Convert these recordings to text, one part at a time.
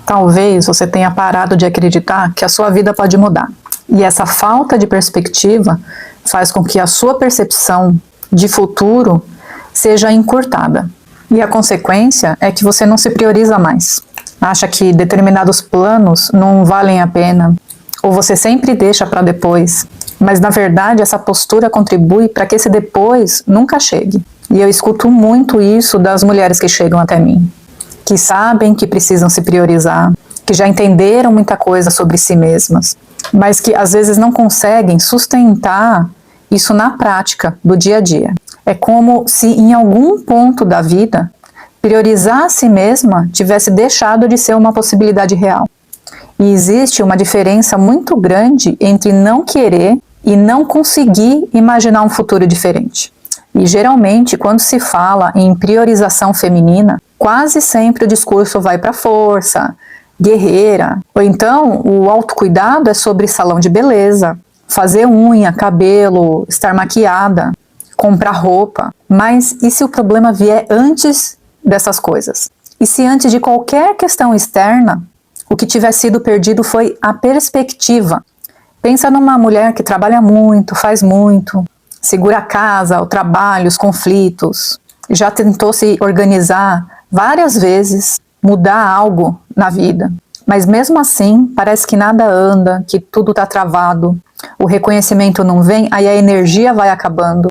Talvez você tenha parado de acreditar que a sua vida pode mudar. E essa falta de perspectiva faz com que a sua percepção de futuro seja encurtada. E a consequência é que você não se prioriza mais. Acha que determinados planos não valem a pena, ou você sempre deixa para depois. Mas na verdade essa postura contribui para que esse depois nunca chegue. E eu escuto muito isso das mulheres que chegam até mim, que sabem que precisam se priorizar, que já entenderam muita coisa sobre si mesmas, mas que às vezes não conseguem sustentar isso na prática do dia a dia. É como se em algum ponto da vida, priorizar a si mesma tivesse deixado de ser uma possibilidade real. E existe uma diferença muito grande entre não querer e não conseguir imaginar um futuro diferente. E geralmente, quando se fala em priorização feminina, quase sempre o discurso vai para força, guerreira. Ou então, o autocuidado é sobre salão de beleza, fazer unha, cabelo, estar maquiada, comprar roupa. Mas e se o problema vier antes dessas coisas? E se antes de qualquer questão externa, o que tiver sido perdido foi a perspectiva? Pensa numa mulher que trabalha muito, faz muito, segura a casa, o trabalho, os conflitos, já tentou se organizar várias vezes, mudar algo na vida, mas mesmo assim parece que nada anda, que tudo está travado, o reconhecimento não vem, aí a energia vai acabando.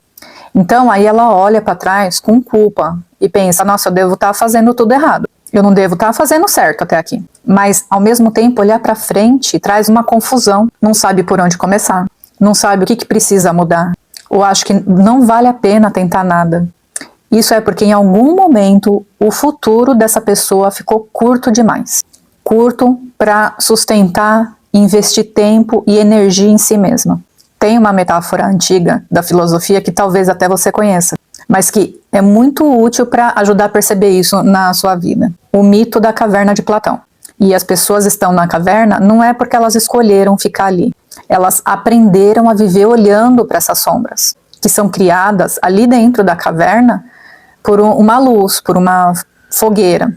Então aí ela olha para trás com culpa e pensa, nossa, eu devo estar fazendo tudo errado, eu não devo estar fazendo certo até aqui. Mas ao mesmo tempo olhar para frente traz uma confusão, não sabe por onde começar, não sabe o que precisa mudar, ou acho que não vale a pena tentar nada. Isso é porque em algum momento o futuro dessa pessoa ficou curto demais. Curto para sustentar, investir tempo e energia em si mesma. Tem uma metáfora antiga da filosofia que talvez até você conheça, mas que é muito útil para ajudar a perceber isso na sua vida. O mito da caverna de Platão. E as pessoas estão na caverna não é porque elas escolheram ficar ali. Elas aprenderam a viver olhando para essas sombras, que são criadas ali dentro da caverna por uma luz, por uma fogueira.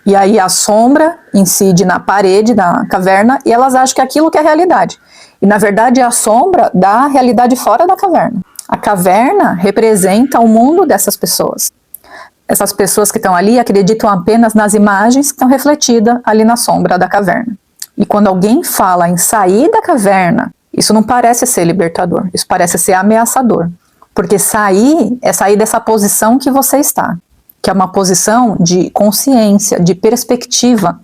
E aí a sombra incide na parede da caverna e elas acham que aquilo que é realidade. E na verdade é a sombra da realidade fora da caverna. A caverna representa o mundo dessas pessoas. Essas pessoas que estão ali acreditam apenas nas imagens que estão refletidas ali na sombra da caverna. E quando alguém fala em sair da caverna, isso não parece ser libertador, isso parece ser ameaçador. Porque sair é sair dessa posição que você está, que é uma posição de consciência, de perspectiva.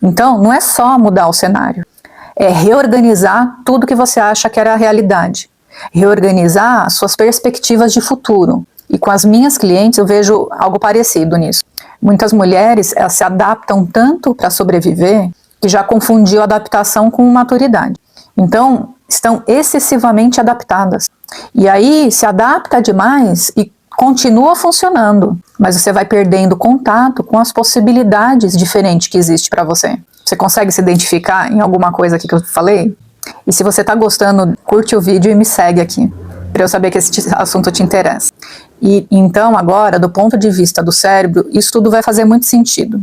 Então, não é só mudar o cenário, é reorganizar tudo que você acha que era a realidade, reorganizar as suas perspectivas de futuro. E com as minhas clientes eu vejo algo parecido nisso. Muitas mulheres elas se adaptam tanto para sobreviver que já confundiu adaptação com maturidade. Então, estão excessivamente adaptadas. E aí se adapta demais e continua funcionando, mas você vai perdendo contato com as possibilidades diferentes que existem para você. Você consegue se identificar em alguma coisa aqui que eu falei? E se você está gostando, curte o vídeo e me segue aqui, para eu saber que esse assunto te interessa. E então agora, do ponto de vista do cérebro, isso tudo vai fazer muito sentido.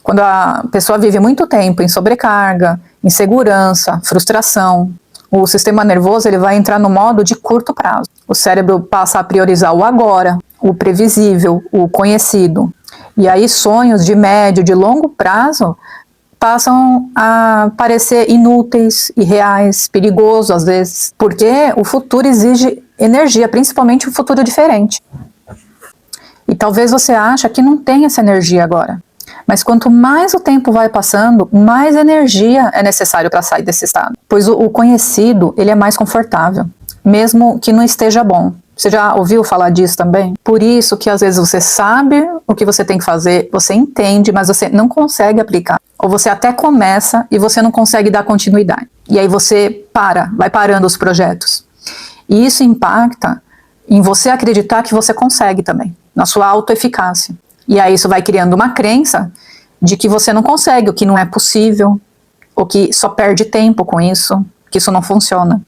Quando a pessoa vive muito tempo em sobrecarga, insegurança, frustração, o sistema nervoso ele vai entrar no modo de curto prazo. O cérebro passa a priorizar o agora, o previsível, o conhecido. E aí sonhos de médio, de longo prazo passam a parecer inúteis, irreais, perigosos às vezes, porque o futuro exige energia, principalmente um futuro diferente. E talvez você ache que não tem essa energia agora. Mas quanto mais o tempo vai passando, mais energia é necessário para sair desse estado. Pois o conhecido, ele é mais confortável, mesmo que não esteja bom. Você já ouviu falar disso também? Por isso que às vezes você sabe o que você tem que fazer, você entende, mas você não consegue aplicar. Ou você até começa e você não consegue dar continuidade. E aí você vai parando os projetos. E isso impacta em você acreditar que você consegue também, na sua autoeficácia. E aí isso vai criando uma crença de que você não consegue, o que não é possível, ou que só perde tempo com isso, que isso não funciona.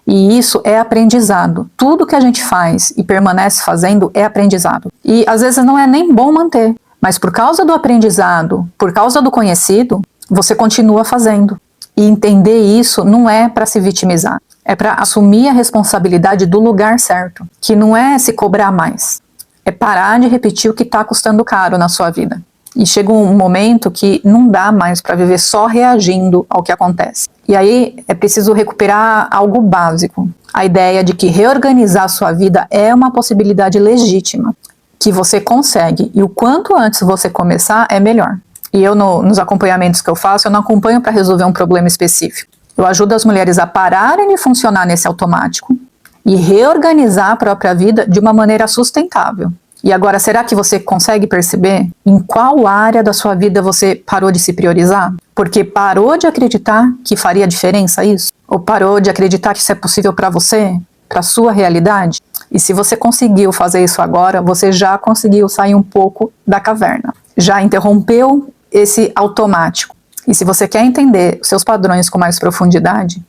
E isso é aprendizado. Tudo que a gente faz e permanece fazendo é aprendizado. E às vezes não é nem bom manter, mas por causa do aprendizado, por causa do conhecido, você continua fazendo. E entender isso não é para se vitimizar, é para assumir a responsabilidade do lugar certo, que não é se cobrar mais, é parar de repetir o que está custando caro na sua vida. E chega um momento que não dá mais para viver só reagindo ao que acontece. E aí é preciso recuperar algo básico, a ideia de que reorganizar a sua vida é uma possibilidade legítima, que você consegue, e o quanto antes você começar é melhor. E eu, nos acompanhamentos que eu faço, eu não acompanho para resolver um problema específico. Eu ajudo as mulheres a pararem de funcionar nesse automático e reorganizar a própria vida de uma maneira sustentável. E agora, será que você consegue perceber em qual área da sua vida você parou de se priorizar? Porque parou de acreditar que faria diferença isso? Ou parou de acreditar que isso é possível para você, para a sua realidade? E se você conseguiu fazer isso agora, você já conseguiu sair um pouco da caverna. Já interrompeu esse automático. E se você quer entender os seus padrões com mais profundidade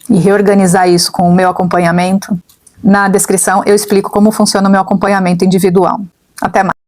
e reorganizar isso com o meu acompanhamento, na descrição eu explico como funciona o meu acompanhamento individual. Até mais!